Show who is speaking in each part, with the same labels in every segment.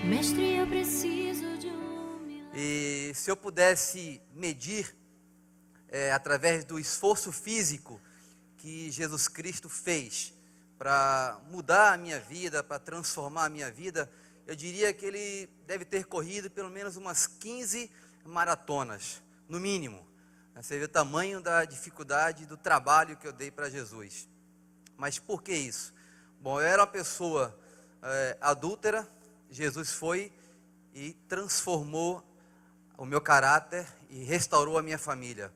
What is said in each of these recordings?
Speaker 1: Mestre, eu preciso de um milagre.
Speaker 2: E se eu pudesse medir através do esforço físico que Jesus Cristo fez para mudar a minha vida, para transformar a minha vida, eu diria que ele deve ter corrido pelo menos umas 15 maratonas, no mínimo. Você vê o tamanho da dificuldade do trabalho que eu dei para Jesus. Mas por que isso? Bom, eu era uma pessoa adúltera. Jesus foi e transformou o meu caráter e restaurou a minha família.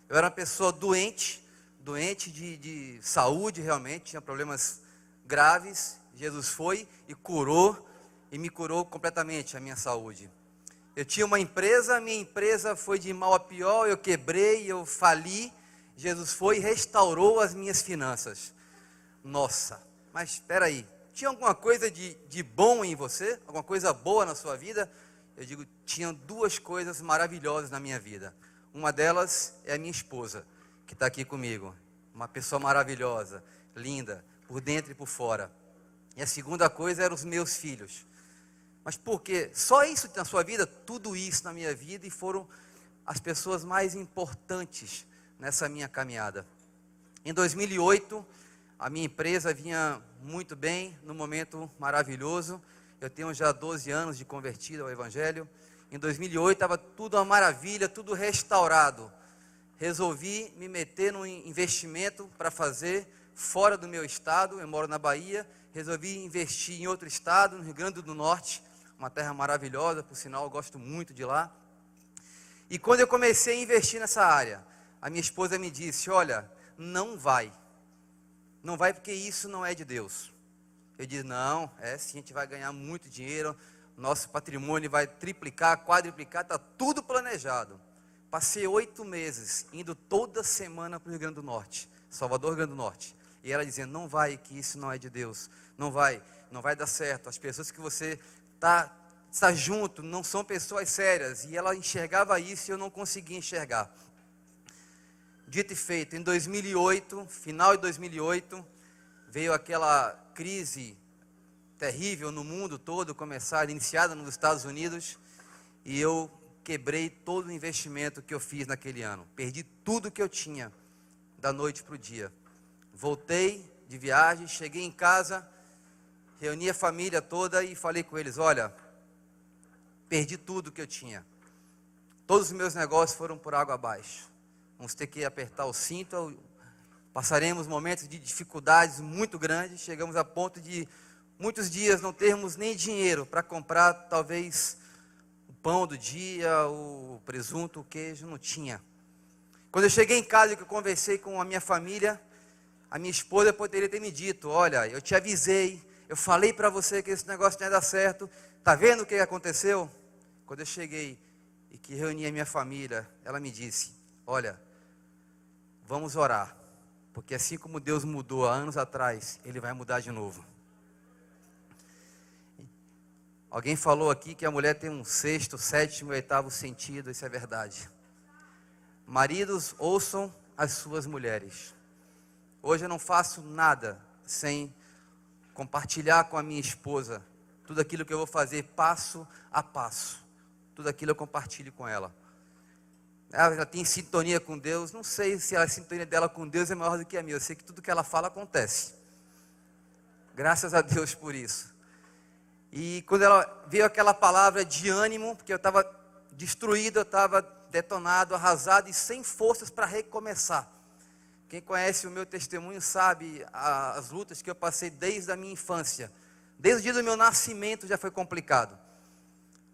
Speaker 2: Eu era uma pessoa doente de saúde, realmente, tinha problemas graves. Jesus foi e curou, e me curou completamente a minha saúde. Eu tinha uma empresa, minha empresa foi de mal a pior, eu quebrei, eu fali. Jesus foi e restaurou as minhas finanças. Nossa, mas espera aí, tinha alguma coisa de bom em você? Alguma coisa boa na sua vida? Eu digo, tinha duas coisas maravilhosas na minha vida. Uma delas é a minha esposa, que está aqui comigo. Uma pessoa maravilhosa, linda, por dentro e por fora. E a segunda coisa eram os meus filhos. Mas por quê? Só isso na sua vida? Tudo isso na minha vida, e foram as pessoas mais importantes nessa minha caminhada. Em 2008, a minha empresa vinha muito bem, num momento maravilhoso. Eu tenho já 12 anos de convertido ao Evangelho. Em 2008 estava tudo uma maravilha, tudo restaurado. Resolvi me meter num investimento para fazer fora do meu estado. Eu moro na Bahia. Resolvi investir em outro estado, no Rio Grande do Norte. Uma terra maravilhosa, por sinal, eu gosto muito de lá. E quando eu comecei a investir nessa área, a minha esposa me disse, olha, não vai porque isso não é de Deus. Eu disse, não, sim, a gente vai ganhar muito dinheiro, nosso patrimônio vai triplicar, quadriplicar, está tudo planejado. Passei 8 meses, indo toda semana para o Rio Grande do Norte, Salvador, Rio Grande do Norte. E ela dizendo, não vai, que isso não é de Deus, não vai dar certo, as pessoas que você está junto não são pessoas sérias. E ela enxergava isso e eu não conseguia enxergar. Dito e feito, em 2008, final de 2008, veio aquela crise terrível no mundo todo, iniciada nos Estados Unidos, e eu quebrei todo o investimento que eu fiz naquele ano. Perdi tudo que eu tinha, da noite para o dia. Voltei de viagem, cheguei em casa, reuni a família toda e falei com eles, olha, perdi tudo que eu tinha. Todos os meus negócios foram por água abaixo. Vamos ter que apertar o cinto, passaremos momentos de dificuldades muito grandes, chegamos a ponto de muitos dias não termos nem dinheiro para comprar talvez o pão do dia, o presunto, o queijo, não tinha. Quando eu cheguei em casa e que eu conversei com a minha família, a minha esposa poderia ter me dito, olha, eu te avisei, eu falei para você que esse negócio não ia dar certo, está vendo o que aconteceu? Quando eu cheguei e que reuni a minha família, ela me disse, olha, vamos orar, porque assim como Deus mudou há anos atrás, Ele vai mudar de novo. Alguém falou aqui que a mulher tem um sexto, sétimo e oitavo sentido, isso é verdade. Maridos, ouçam as suas mulheres. Hoje eu não faço nada sem compartilhar com a minha esposa tudo aquilo que eu vou fazer passo a passo. Tudo aquilo eu compartilho com ela. Ela tem sintonia com Deus. Não sei se a sintonia dela com Deus é maior do que a minha. Eu sei que tudo que ela fala acontece. Graças a Deus por isso. E quando ela veio aquela palavra de ânimo, porque eu estava destruído, eu estava detonado, arrasado e sem forças para recomeçar. Quem conhece o meu testemunho sabe as lutas que eu passei desde a minha infância. Desde o dia do meu nascimento já foi complicado.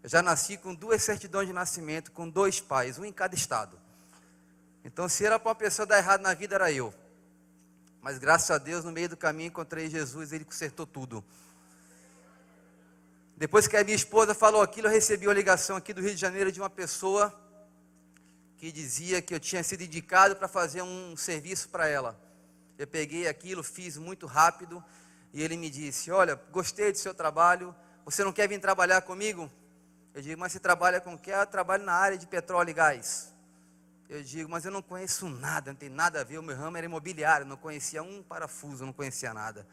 Speaker 2: Eu já nasci com 2 certidões de nascimento, com 2 pais, um em cada estado. Então, se era para uma pessoa dar errado na vida, era eu. Mas graças a Deus, no meio do caminho, encontrei Jesus, Ele consertou tudo. Depois que a minha esposa falou aquilo, eu recebi uma ligação aqui do Rio de Janeiro de uma pessoa que dizia que eu tinha sido indicado para fazer um serviço para ela. Eu peguei aquilo, fiz muito rápido, e ele me disse, olha, gostei do seu trabalho, você não quer vir trabalhar comigo? Eu digo, mas você trabalha com o quê? Eu trabalho na área de petróleo e gás. Eu digo, mas eu não conheço nada, não tem nada a ver, o meu ramo era imobiliário, não conhecia um parafuso, não conhecia nada.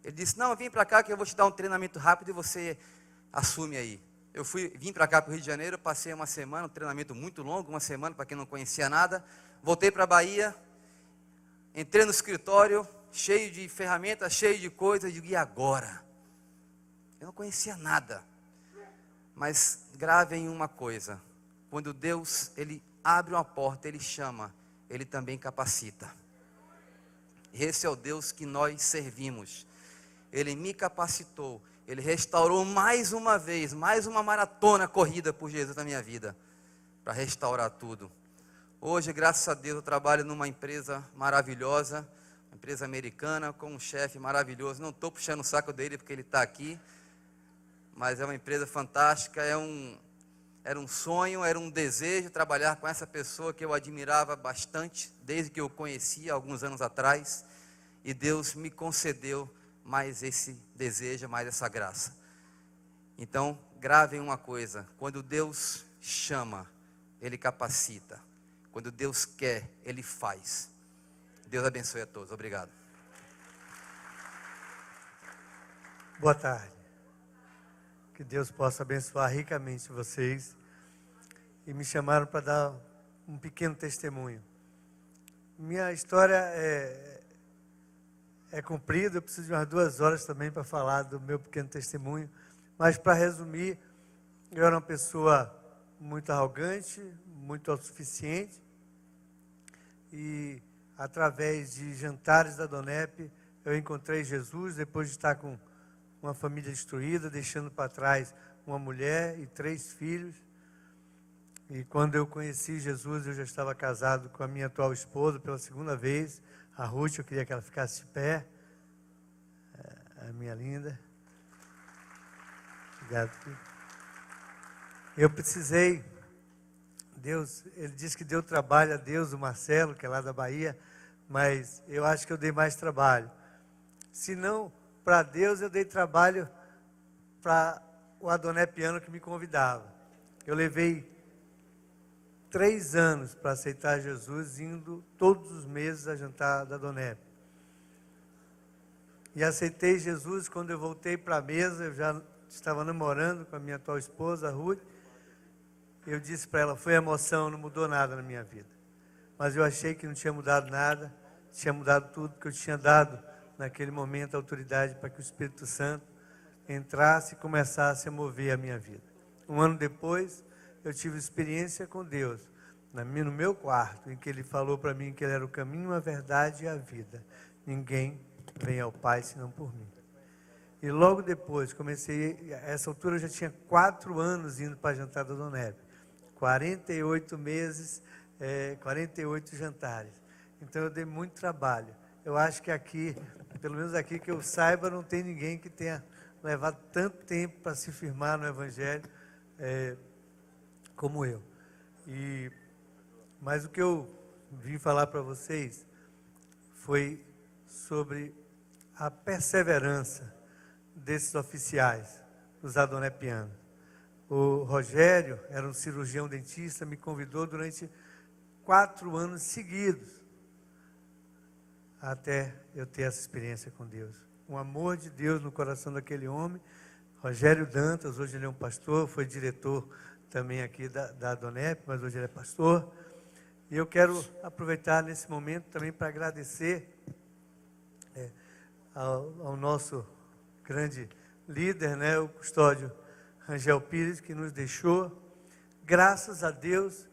Speaker 2: Ele disse, não, vem para cá que eu vou te dar um treinamento rápido e você assume aí. Vim para cá para o Rio de Janeiro, passei uma semana, um treinamento muito longo, uma semana para quem não conhecia nada. Voltei para a Bahia, entrei no escritório, cheio de ferramentas, cheio de coisas, eu digo, e agora? Eu não conhecia nada. Mas gravem uma coisa, quando Deus, Ele abre uma porta, Ele chama, Ele também capacita. Esse é o Deus que nós servimos. Ele me capacitou, Ele restaurou mais uma vez, mais uma maratona corrida por Jesus na minha vida, para restaurar tudo. Hoje, graças a Deus, eu trabalho numa empresa maravilhosa, uma empresa americana, com um chefe maravilhoso. Não estou puxando o saco dele porque ele está aqui, mas é uma empresa fantástica, era um sonho, era um desejo trabalhar com essa pessoa que eu admirava bastante, desde que eu conhecia alguns anos atrás, e Deus me concedeu mais esse desejo, mais essa graça. Então, gravem uma coisa, quando Deus chama, Ele capacita, quando Deus quer, Ele faz. Deus abençoe a todos, obrigado.
Speaker 3: Boa tarde. Que Deus possa abençoar ricamente vocês. E me chamaram para dar um pequeno testemunho. Minha história é comprida, eu preciso de umas 2 horas também para falar do meu pequeno testemunho. Mas para resumir, eu era uma pessoa muito arrogante, muito autossuficiente. E através de jantares da Donep, eu encontrei Jesus, depois de estar com uma família destruída, deixando para trás uma mulher e 3 filhos. E quando eu conheci Jesus, eu já estava casado com a minha atual esposa pela 2ª vez, a Ruth. Eu queria que ela ficasse de pé, a minha linda. Obrigado. Eu precisei, Deus, ele disse que deu trabalho a Deus, o Marcelo, que é lá da Bahia, mas eu acho que eu dei mais trabalho. Se não para Deus, eu dei trabalho para o Adonepiano que me convidava. Eu levei 3 anos para aceitar Jesus, indo todos os meses a jantar da Donep. E aceitei Jesus quando eu voltei para a mesa, eu já estava namorando com a minha atual esposa, a Ruth. Eu disse para ela, foi emoção, não mudou nada na minha vida. Mas eu achei que não tinha mudado nada, tinha mudado tudo, que eu tinha dado naquele momento a autoridade para que o Espírito Santo entrasse e começasse a mover a minha vida. 1 ano depois, eu tive experiência com Deus, no meu quarto, em que Ele falou para mim que Ele era o caminho, a verdade e a vida. Ninguém vem ao Pai senão por mim. E logo depois, comecei, a essa altura eu já tinha 4 anos indo para a jantar da Donep. 48 meses, 48 jantares. Então eu dei muito trabalho. Eu acho que aqui, pelo menos aqui que eu saiba, não tem ninguém que tenha levado tanto tempo para se firmar no Evangelho como eu. Mas o que eu vim falar para vocês foi sobre a perseverança desses oficiais, os adonepianos. O Rogério era um cirurgião dentista, me convidou durante 4 anos seguidos, até eu ter essa experiência com Deus. Um amor de Deus no coração daquele homem. Rogério Dantas, hoje ele é um pastor, foi diretor também aqui da Donep, mas hoje ele é pastor. E eu quero aproveitar nesse momento também para agradecer ao nosso grande líder, né, o custódio Rangel Pires, que nos deixou. Graças a Deus,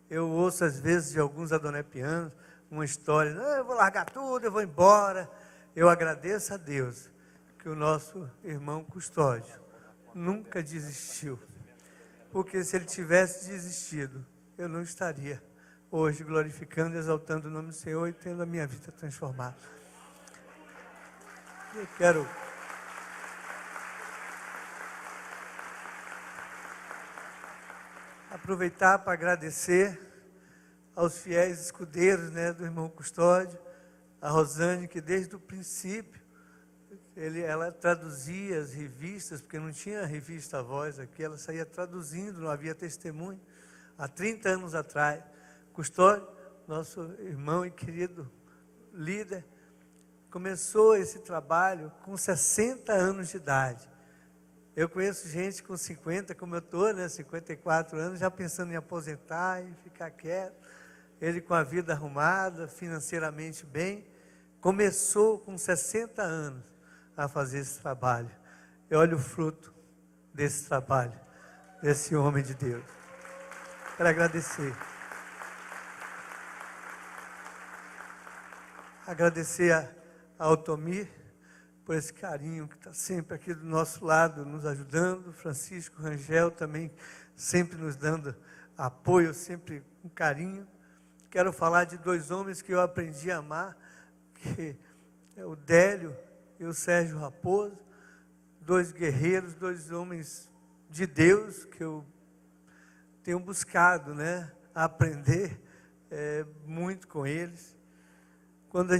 Speaker 3: eu ouço às vezes de alguns adonepianos uma história, eu vou largar tudo, eu vou embora. Eu agradeço a Deus que o nosso irmão custódio nunca desistiu, porque se ele tivesse desistido, eu não estaria hoje glorificando e exaltando o nome do Senhor e tendo a minha vida transformada. Eu quero aproveitar para agradecer aos fiéis escudeiros, né, do irmão Custódio, a Rosane, que desde o princípio ela traduzia as revistas, porque não tinha revista Voz aqui, ela saía traduzindo, não havia testemunho. Há 30 anos atrás, Custódio, nosso irmão e querido líder, começou esse trabalho com 60 anos de idade. Eu conheço gente com 50, como eu estou, 54 anos, já pensando em aposentar e ficar quieto. Ele com a vida arrumada, financeiramente bem, começou com 60 anos a fazer esse trabalho. E olha o fruto desse trabalho, desse homem de Deus. Quero agradecer. Agradecer a Altomir por esse carinho que está sempre aqui do nosso lado, nos ajudando. Francisco Rangel também sempre nos dando apoio, sempre com carinho. Quero falar de 2 homens que eu aprendi a amar, que é o Délio e o Sérgio Raposo, 2 guerreiros, 2 homens de Deus que eu tenho buscado, aprender muito com eles. Quando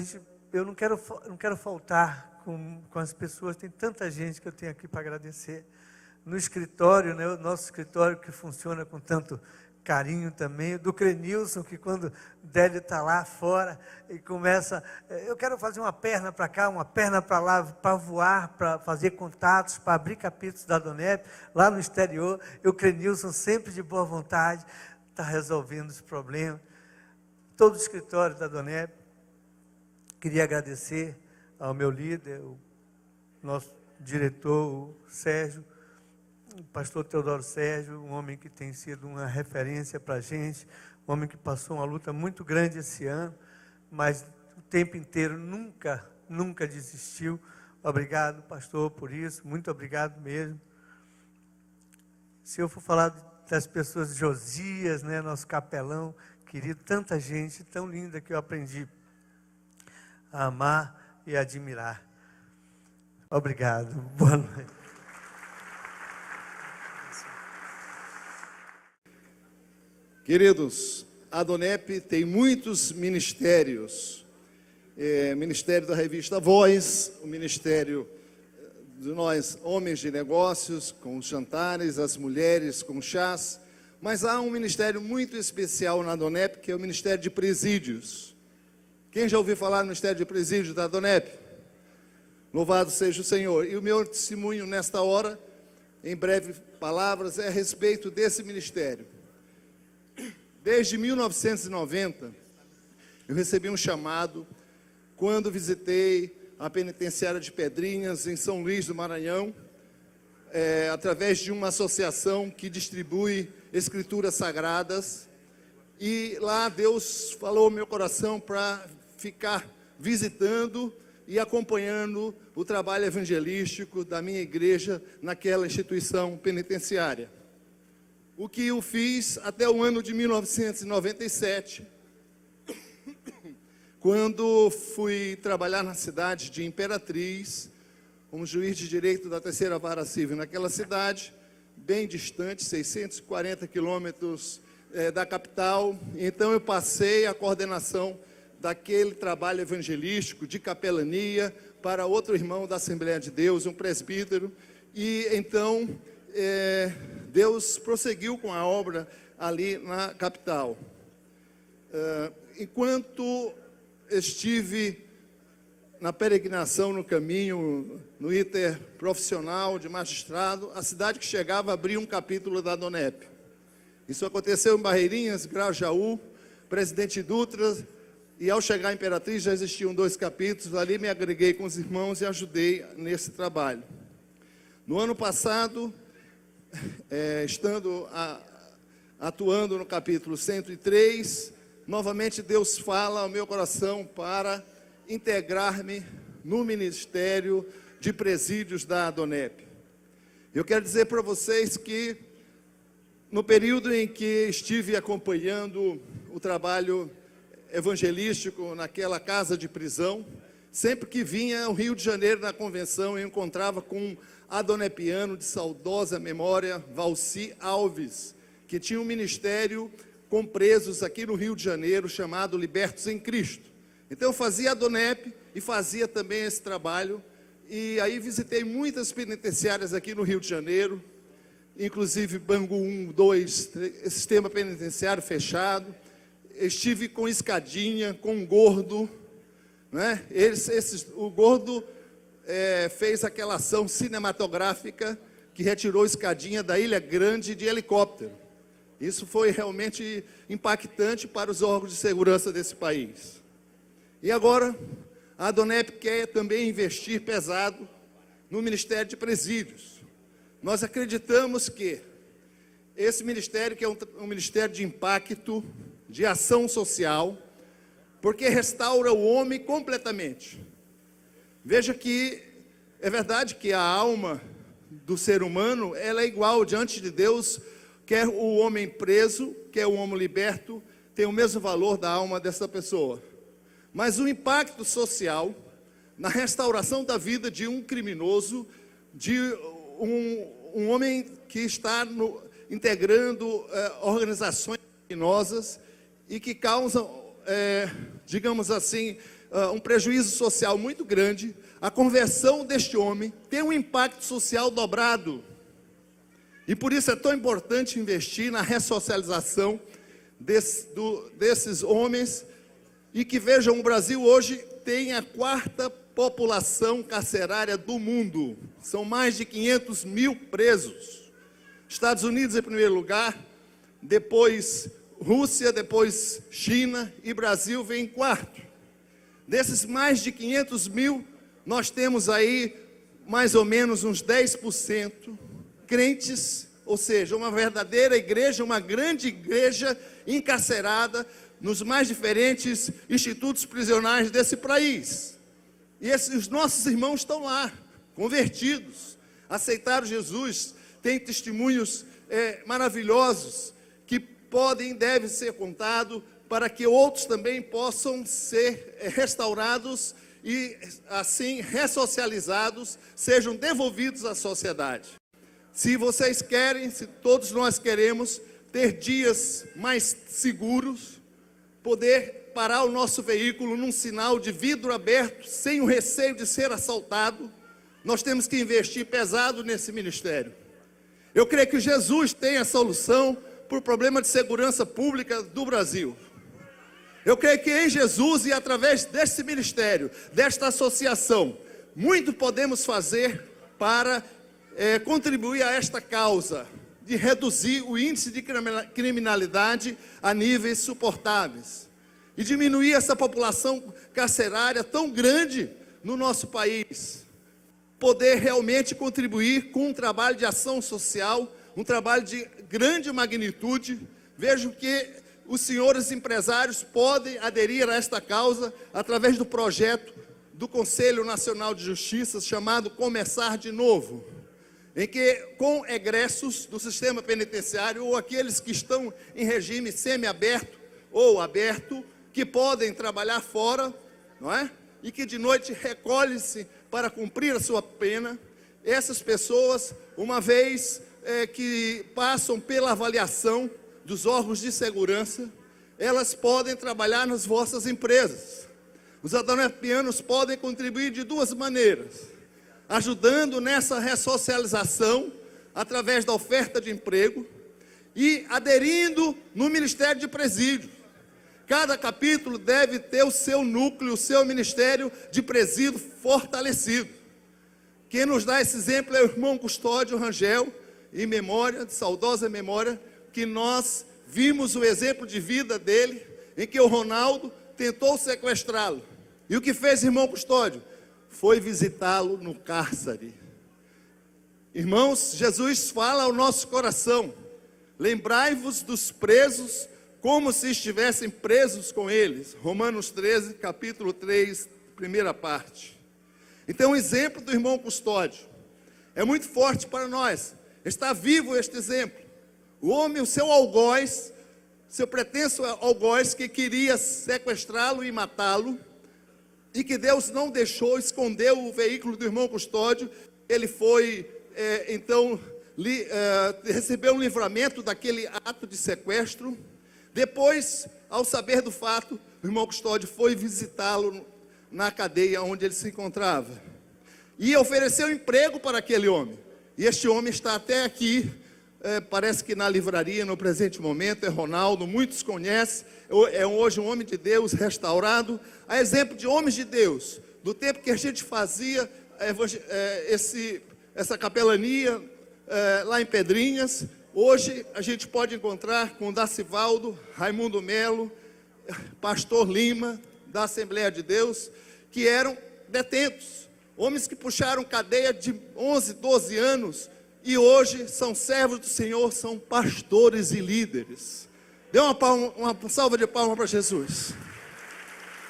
Speaker 3: eu não quero faltar com as pessoas, tem tanta gente que eu tenho aqui para agradecer. No escritório, o nosso escritório que funciona com tanto carinho também, do Crenilson, que quando o Délio está lá fora e começa, eu quero fazer uma perna para cá, uma perna para lá, para voar, para fazer contatos, para abrir capítulos da Donep, lá no exterior, e o Crenilson sempre de boa vontade, está resolvendo os problemas. Todo o escritório da Donep. Queria agradecer ao meu líder, o nosso diretor, o Sérgio, o pastor Teodoro Sérgio, um homem que tem sido uma referência para a gente, um homem que passou uma luta muito grande esse ano, mas o tempo inteiro nunca desistiu. Obrigado, pastor, por isso, muito obrigado mesmo. Se eu for falar das pessoas, Josias, nosso capelão querido, tanta gente tão linda que eu aprendi a amar e admirar. Obrigado. Boa noite.
Speaker 4: Queridos, a Donep tem muitos ministérios. Ministério da Revista Voz, o ministério de nós, homens de negócios, com os jantares, as mulheres com chás. Mas há um ministério muito especial na Donep, que é o Ministério de Presídios. Quem já ouviu falar no Ministério de Presídios da Donep? Louvado seja o Senhor. E o meu testemunho nesta hora, em breve palavras, é a respeito desse ministério. Desde 1990, eu recebi um chamado quando visitei a penitenciária de Pedrinhas, em São Luís do Maranhão, através de uma associação que distribui escrituras sagradas. E lá Deus falou ao meu coração para ficar visitando e acompanhando o trabalho evangelístico da minha igreja naquela instituição penitenciária. O que eu fiz até o ano de 1997, quando fui trabalhar na cidade de Imperatriz, como juiz de direito da 3ª Vara Civil naquela cidade, bem distante, 640 quilômetros da capital. Então eu passei a coordenação daquele trabalho evangelístico de capelania para outro irmão da Assembleia de Deus, um presbítero. E então Deus prosseguiu com a obra ali na capital. Enquanto estive na peregrinação no caminho, no iter profissional de magistrado, a cidade que chegava abria um capítulo da Donep. Isso aconteceu em Barreirinhas, Grajaú, Presidente Dutra, e ao chegar em Imperatriz já existiam 2 capítulos. Ali me agreguei com os irmãos e ajudei nesse trabalho. No ano passado, atuando no capítulo 103, novamente Deus fala ao meu coração para integrar-me no Ministério de Presídios da Donep. Eu quero dizer para vocês que no período em que estive acompanhando o trabalho evangelístico naquela casa de prisão, sempre que vinha ao Rio de Janeiro na convenção, eu encontrava com um adonepiano de saudosa memória, Valci Alves, que tinha um ministério com presos aqui no Rio de Janeiro, chamado Libertos em Cristo. Então eu fazia a Donep e fazia também esse trabalho, E aí visitei muitas penitenciárias aqui no Rio de Janeiro, inclusive Bangu 1, 2, sistema penitenciário fechado. Estive com escadinha, com gordo, né? O gordo fez aquela ação cinematográfica que retirou escadinha da Ilha Grande de helicóptero. Isso foi realmente impactante para os órgãos de segurança desse país. E agora, a Adonep quer também investir pesado no Ministério de Presídios. Nós acreditamos que esse ministério, que é um ministério de impacto, de ação social, porque restaura o homem completamente. Veja que é verdade que a alma do ser humano, ela é igual diante de Deus, quer o homem preso, quer o homem liberto, tem o mesmo valor da alma dessa pessoa. Mas o impacto social na restauração da vida de um criminoso, de um homem que está integrando organizações criminosas e que causam, digamos assim, um prejuízo social muito grande, a conversão deste homem tem um impacto social dobrado. E por isso é tão importante investir na ressocialização desses homens. E que vejam, o Brasil hoje tem a 4ª população carcerária do mundo. São mais de 500 mil presos. Estados Unidos em primeiro lugar, depois Rússia, depois China e Brasil vem em quarto. Desses mais de 500 mil, nós temos aí mais ou menos uns 10% crentes, ou seja, uma verdadeira igreja, uma grande igreja encarcerada nos mais diferentes institutos prisionais desse país. E os nossos irmãos estão lá, convertidos, aceitaram Jesus, têm testemunhos maravilhosos, que podem e devem ser contados, para que outros também possam ser restaurados e, assim, ressocializados, sejam devolvidos à sociedade. Se vocês querem, se todos nós queremos ter dias mais seguros, poder parar o nosso veículo num sinal de vidro aberto, sem o receio de ser assaltado, nós temos que investir pesado nesse ministério. Eu creio que Jesus tem a solução para o problema de segurança pública do Brasil. Eu creio que em Jesus e através desse ministério, desta associação, muito podemos fazer para contribuir a esta causa, de reduzir o índice de criminalidade a níveis suportáveis e diminuir essa população carcerária tão grande no nosso país. Poder realmente contribuir com um trabalho de ação social, um trabalho de grande magnitude. Vejo que os senhores empresários podem aderir a esta causa através do projeto do Conselho Nacional de Justiça, chamado Começar de Novo, em que, com egressos do sistema penitenciário, ou aqueles que estão em regime semiaberto ou aberto, que podem trabalhar fora, não é? E que de noite recolhem-se para cumprir a sua pena, essas pessoas, uma vez que passam pela avaliação dos órgãos de segurança, elas podem trabalhar nas vossas empresas. Os adonepianos podem contribuir de duas maneiras: ajudando nessa ressocialização através da oferta de emprego e aderindo no Ministério de Presídio. Cada capítulo deve ter o seu núcleo, o seu ministério de presídio fortalecido. Quem nos dá esse exemplo é o irmão Custódio Rangel, em memória, de saudosa memória, que nós vimos o exemplo de vida dele, em que o Ronaldo tentou sequestrá-lo. E o que fez o irmão Custódio? Foi visitá-lo no cárcere. Irmãos, Jesus fala ao nosso coração: lembrai-vos dos presos como se estivessem presos com eles. Romanos 13, capítulo 3, primeira parte. Então o exemplo do irmão Custódio é muito forte para nós. Está vivo este exemplo. O homem, o seu algoz, seu pretenso algoz, que queria sequestrá-lo e matá-lo, e que Deus não deixou, escondeu o veículo do irmão Custódio. Ele foi, recebeu um livramento daquele ato de sequestro. Depois, ao saber do fato, o irmão Custódio foi visitá-lo na cadeia onde ele se encontrava. e ofereceu emprego para aquele homem. E este homem está até aqui, parece que na livraria, no presente momento, é Ronaldo, muitos conhecem, é hoje um homem de Deus restaurado, a exemplo de homens de Deus, do tempo que a gente fazia essa capelania lá em Pedrinhas. Hoje a gente pode encontrar com Dacivaldo, Raimundo Melo, Pastor Lima, da Assembleia de Deus, que eram detentos, homens que puxaram cadeia de 11, 12 anos, e hoje são servos do Senhor, são pastores e líderes. Dê uma salva de palmas para Jesus.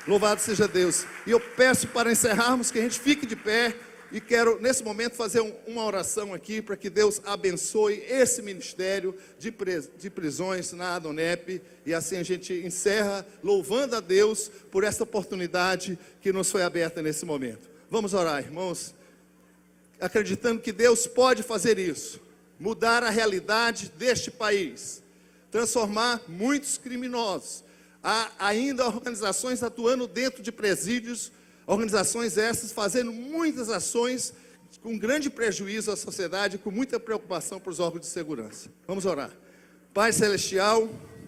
Speaker 4: Louvado seja Deus. E eu peço, para encerrarmos, que a gente fique de pé, e quero nesse momento fazer uma oração aqui, para que Deus abençoe esse ministério de prisões na Adonep, e assim a gente encerra louvando a Deus por essa oportunidade que nos foi aberta nesse momento. Vamos orar, irmãos, acreditando que Deus pode fazer isso, mudar a realidade deste país, transformar muitos criminosos. Há ainda organizações atuando dentro de presídios, organizações essas fazendo muitas ações com grande prejuízo à sociedade, com muita preocupação para os órgãos de segurança. Vamos orar. Pai Celestial,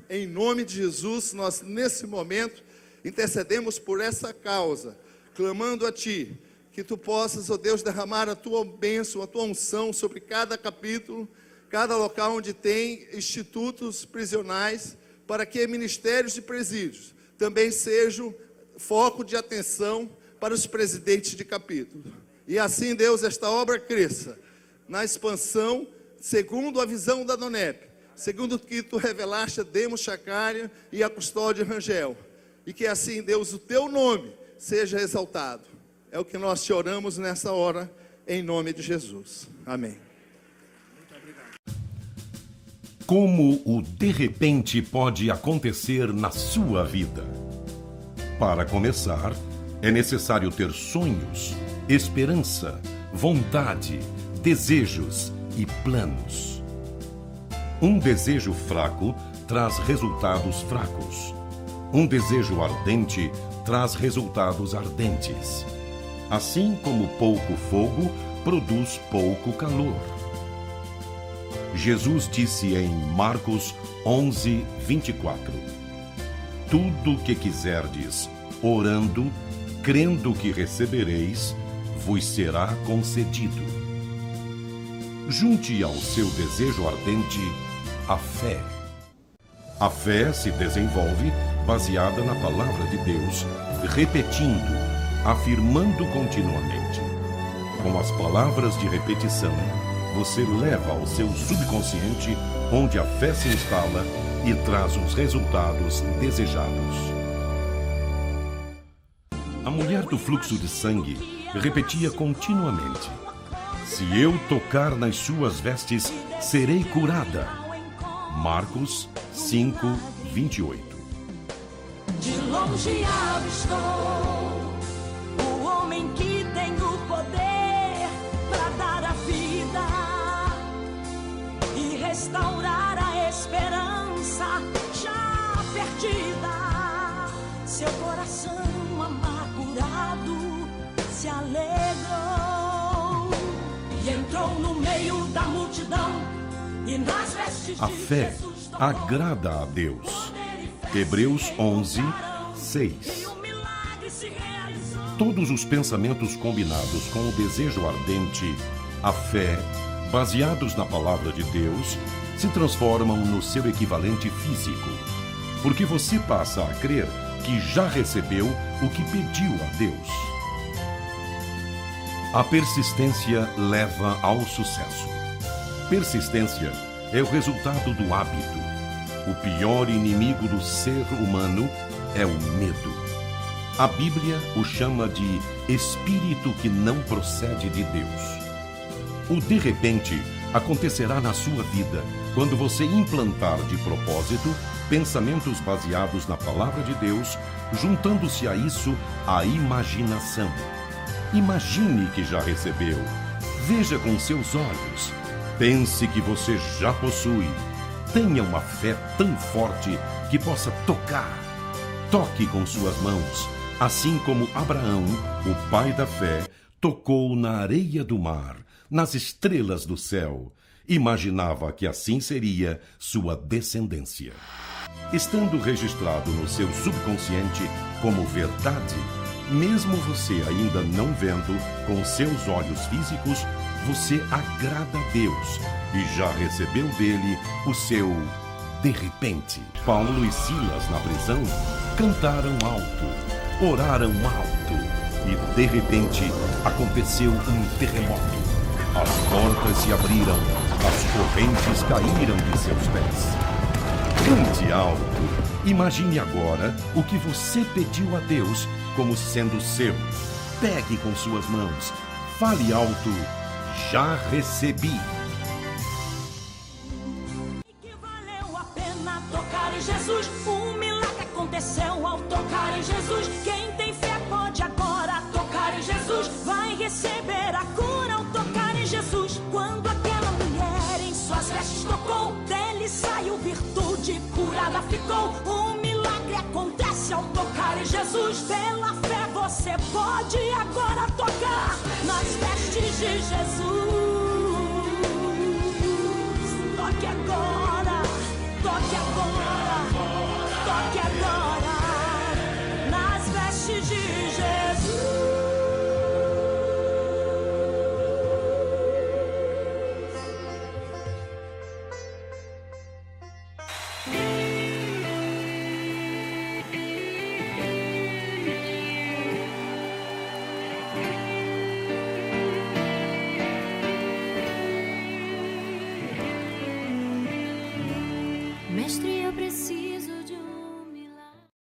Speaker 4: em nome de Jesus, nós nesse momento intercedemos por essa causa, clamando a Ti, que Tu possas, ó Deus, derramar a Tua bênção, a Tua unção sobre cada capítulo, cada local onde tem institutos prisionais, para que ministérios e presídios também sejam foco de atenção para os presidentes de capítulo. E assim, Deus, esta obra cresça na expansão, segundo a visão da Adonep, segundo o que Tu revelaste a Demos Chacária e a Custódio Rangel. E que assim, Deus, o Teu nome seja exaltado. É o que nós te oramos nessa hora, em nome de Jesus. Amém.
Speaker 5: Como o de repente pode acontecer na sua vida? Para começar, é necessário ter sonhos, esperança, vontade, desejos e planos. Um desejo fraco traz resultados fracos. Um desejo ardente traz resultados ardentes. Assim como pouco fogo produz pouco calor. Jesus disse em Marcos 11, 24: Tudo o que quiserdes, orando, crendo que recebereis, vos será concedido. Junte ao seu desejo ardente a fé. A fé se desenvolve baseada na palavra de Deus, repetindo, afirmando continuamente. Com as palavras de repetição, você leva ao seu subconsciente, onde a fé se instala e traz os resultados desejados. A mulher do fluxo de sangue repetia continuamente: se eu tocar nas suas vestes, serei curada. Marcos 5, 28.
Speaker 1: De longe avistou o homem que tem o poder para dar a vida e restaurar a esperança já perdida. Seu coração amargurado se alegrou e entrou no meio da multidão e nas vestes
Speaker 5: A
Speaker 1: de
Speaker 5: fé
Speaker 1: Jesus
Speaker 5: agrada a Deus. Hebreus 11, 6. Todos os pensamentos combinados com o desejo ardente, a fé, baseados na palavra de Deus, se transformam no seu equivalente físico, porque você passa a crer que já recebeu o que pediu a Deus. A persistência leva ao sucesso. Persistência é o resultado do hábito. O pior inimigo do ser humano é o medo. A Bíblia o chama de espírito que não procede de Deus. O de repente acontecerá na sua vida quando você implantar de propósito pensamentos baseados na palavra de Deus, juntando-se a isso a imaginação. Imagine que já recebeu. Veja com seus olhos. Pense que você já possui. Tenha uma fé tão forte que possa tocar. Toque com suas mãos, assim como Abraão, o pai da fé, tocou na areia do mar, nas estrelas do céu. Imaginava que assim seria sua descendência. Estando registrado no seu subconsciente como verdade, mesmo você ainda não vendo com seus olhos físicos, você agrada a Deus e já recebeu dele o seu de repente. Paulo e Silas na prisão cantaram alto, oraram alto e de repente aconteceu um terremoto. As portas se abriram, as correntes caíram de seus pés. Cante alto. Imagine agora o que você pediu a Deus como sendo seu. Pegue com suas mãos. Fale alto. Já recebi.
Speaker 1: Que valeu a pena tocar em Jesus. Um milagre aconteceu ao tocar em Jesus. Quem tem fé pode agora tocar em Jesus. Vai receber a cura ao tocar em Jesus. Quando aquela mulher em suas vestes tocou, dele saiu virtude, curada ficou. Um milagre acontece ao tocar em Jesus. Pela fé você pode agora tocar nas vestes de Jesus.